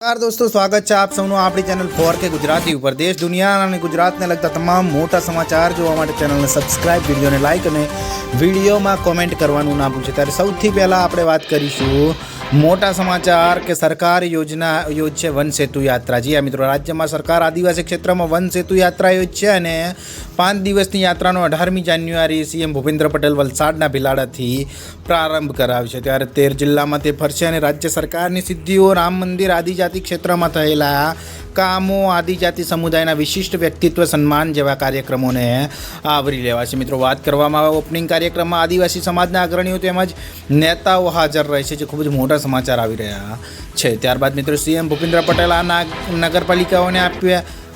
नमस्कार दोस्तों, स्वागत है आप सबનું આપણી ચેનલ 4K ગુજરાતી ઉપર દેશ દુનિયા અને ગુજરાતને લગતા તમામ મોટા સમાચાર જોવા માટે ચેનલને સબસ્ક્રાઇબ, વિડીયોને લાઇક અને વિડીયોમાં કોમેન્ટ કરવાનું ના ભૂલશો। ત્યારે સૌથી પહેલાં આપણે વાત કરીશું મોટા સમાચાર કે સરકાર યોજશે વન સેતુ યાત્રા। જી હા મિત્રો, રાજ્યમાં સરકાર આદિવાસી ક્ષેત્રમાં વન સેતુ યાત્રા યોજશે અને 5 દિવસની યાત્રાનો 18મી જાન્યુઆરી સીએમ ભૂપેન્દ્ર પટેલ વલસાડના ભિલાડાથી પ્રારંભ કરાવશે। ત્યારે 13 જિલ્લામાં તે ફરશે અને રાજ્ય સરકારની સિદ્ધિઓ, રામ મંદિર, આદિજાતિ ક્ષેત્રમાં થયેલા કામો, આદિજાતિ સમુદાયના વિશિષ્ટ વ્યક્તિત્વ સન્માન જેવા કાર્યક્રમોને આવરી લેવાશે। મિત્રો, વાત કરવામાં આવે ઓપનિંગ કાર્યક્રમમાં આદિવાસી સમાજના અગ્રણીઓ તેમજ નેતાઓ હાજર રહેશે, જે ખૂબ જ મોટા સમાચાર આવી રહ્યા છે। ત્યારબાદ મિત્રો સીએમ ભૂપેન્દ્ર પટેલ આ નગરપાલિકાઓને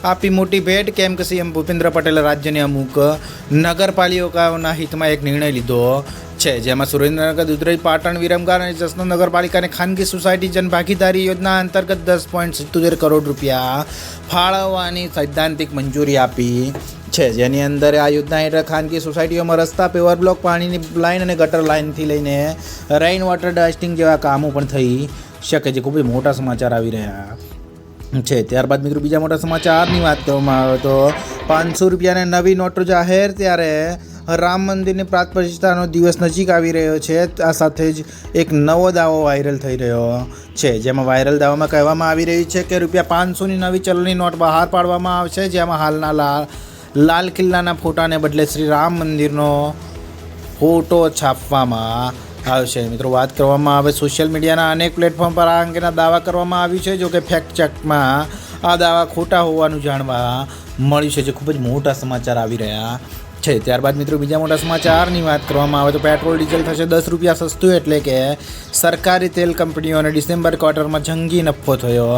આપી મોટી ભેટ, કેમ કે સીએમ ભૂપેન્દ્ર પટેલે રાજ્યની અમુક નગરપાલિકાઓના હિતમાં એક નિર્ણય લીધો છે, જેમાં સુરેન્દ્રનગર, દુધઈ, પાટણ, વિરમગામ અને જસનર નગરપાલિકાને ખાનગી સોસાયટી જનભાગીદારી યોજના અંતર્ગત 10.77 કરોડ રૂપિયા ફાળવવાની સૈદ્ધાંતિક મંજૂરી આપી છે, જેની અંદર આ યોજના હેઠળ ખાનગી સોસાયટીઓમાં રસ્તા, પેવર બ્લોક, પાણીની લાઇન અને ગટર લાઇનથી લઈને રેઇન વોટર હાર્વેસ્ટિંગ જેવા કામો પણ થઈ શકે છે। ખૂબ જ મોટા સમાચાર આવી રહ્યા છે। ત્યારબાદ મિત્રો બીજા મોટા સમાચારની વાત કરવામાં આવે તો 500 રૂપિયાને નવી નોટો જાહેર। ત્યારે રામ મંદિરની પ્રાણ પ્રતિષ્ઠાનો દિવસ નજીક આવી રહ્યો છે, આ સાથે જ એક નવો દાવો વાયરલ થઈ રહ્યો છે, જેમાં વાયરલ દાવામાં કહેવામાં આવી રહ્યું છે કે ₹500ની નવી ચલણી નોટ બહાર પાડવામાં આવશે, જેમાં હાલના લાલ કિલ્લાના ફોટાને બદલે શ્રી રામ મંદિરનો ફોટો છાપવામાં આવશે। મિત્રો, વાત કરવામાં આવે સોશિયલ મીડિયાના અનેક પ્લેટફોર્મ પર આ અંગેના દાવા કરવામાં આવ્યું છે, જો કે ફેક્ટ ચેકમાં આ દાવા ખોટા હોવાનું જાણવા મળ્યું છે, જે ખૂબ જ મોટા સમાચાર આવી રહ્યા છે। ત્યારબાદ મિત્રો બીજા મોટા સમાચારની વાત કરવામાં આવે તો પેટ્રોલ ડીઝલ થશે 10 રૂપિયા સસ્તું, એટલે કે સરકારી તેલ કંપનીઓને ડિસેમ્બર ક્વાર્ટરમાં જંગી નફો થયો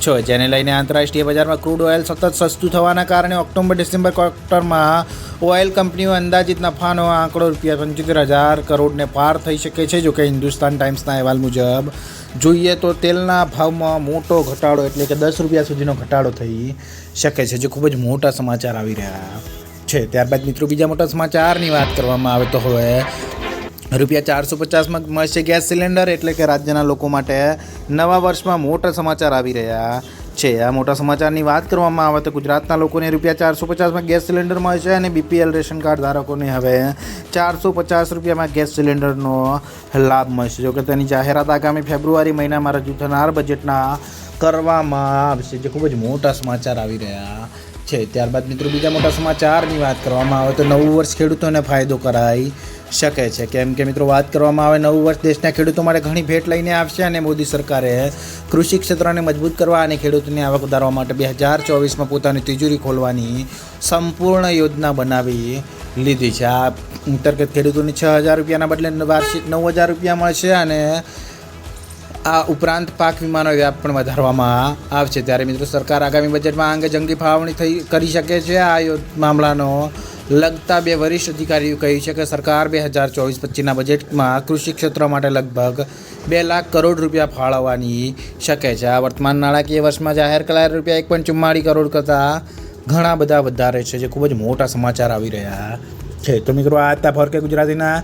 છે, જેને લઈને આંતરરાષ્ટ્રીય બજારમાં ક્રૂડ ઓઇલ સતત સસ્તું થવાના કારણે ઓક્ટોબર-ડિસેમ્બર ક્વાર્ટરમાં ઓઇલ કંપનીઓ અંદાજિત નફાનો આંકડો ₹75,000 કરોડને પાર થઈ શકે છે। જો કે હિન્દુસ્તાન ટાઈમ્સના અહેવાલ મુજબ જોઈએ તો તેલના ભાવમાં મોટો ઘટાડો, એટલે કે 10 રૂપિયા સુધીનો ઘટાડો થઈ શકે છે, જે ખૂબ જ મોટા સમાચાર આવી રહ્યા છે। ત્યારબાદ મિત્રો બીજા મોટા સમાચારની વાત કરવામાં આવે તો હવે ₹450માં મળશે ગેસ સિલિન્ડર, એટલે કે રાજ્યના લોકો માટે નવા વર્ષમાં મોટા સમાચાર આવી રહ્યા છે। આ મોટા સમાચારની વાત કરવામાં આવે તો ગુજરાતના લોકોને ₹450માં ગેસ સિલિન્ડર મળશે અને બીપીએલ રેશન કાર્ડ ધારકોને હવે ₹450માં ગેસ સિલિન્ડરનો લાભ મળશે। જોકે તેની જાહેરાત આગામી ફેબ્રુઆરી મહિનામાં રજૂ થનાર બજેટના કરવામાં આવશે, જે ખૂબ જ મોટા સમાચાર આવી રહ્યા છે। ત્યારબાદ મિત્રો બીજા મોટા સમાચારની વાત કરવામાં આવે તો નવું વર્ષ ખેડૂતોને ફાયદો કરાઈ શકે છે, કેમ કે મિત્રો વાત કરવામાં આવે નવું વર્ષ દેશના ખેડૂતો માટે ઘણી ભેટ લઈને આવશે અને મોદી સરકારે કૃષિ ક્ષેત્રને મજબૂત કરવા અને ખેડૂતોની આવક વધારવા માટે 2024માં પોતાની તિજોરી ખોલવાની સંપૂર્ણ યોજના બનાવી લીધી છે। આ અંતર્ગત ખેડૂતોને ₹6,000 બદલે વાર્ષિક ₹9,000 મળશે અને આ ઉપરાંત પાક વીમાનો વ્યાપ પણ વધારવામાં આવશે। ત્યારે મિત્રો સરકાર આગામી બજેટમાં આ અંગે જંગી ફાળવણી કરી શકે છે। આ મામલાનો લગતા 2 વરિષ્ઠ અધિકારીઓ કહ્યું છે કે સરકાર 2024-25ના બજેટમાં કૃષિ ક્ષેત્ર માટે લગભગ ₹2 લાખ કરોડ ફાળવવાની શકે છે। આ વર્તમાન નાણાકીય વર્ષમાં જાહેર કરાયેલા ₹1.44 કરોડ કરતાં ઘણા બધા વધારે છે, જે ખૂબ જ મોટા સમાચાર આવી રહ્યા છે। તો મિત્રો આ હતા 4K ગુજરાતીના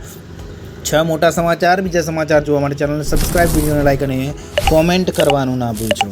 6 મોટા સમાચાર। બીજા સમાચાર જોવા માટે ચેનલને સબસ્ક્રાઇબ, વિડીયોને લાઇક અને કોમેન્ટ કરવાનું ના ભૂલશો।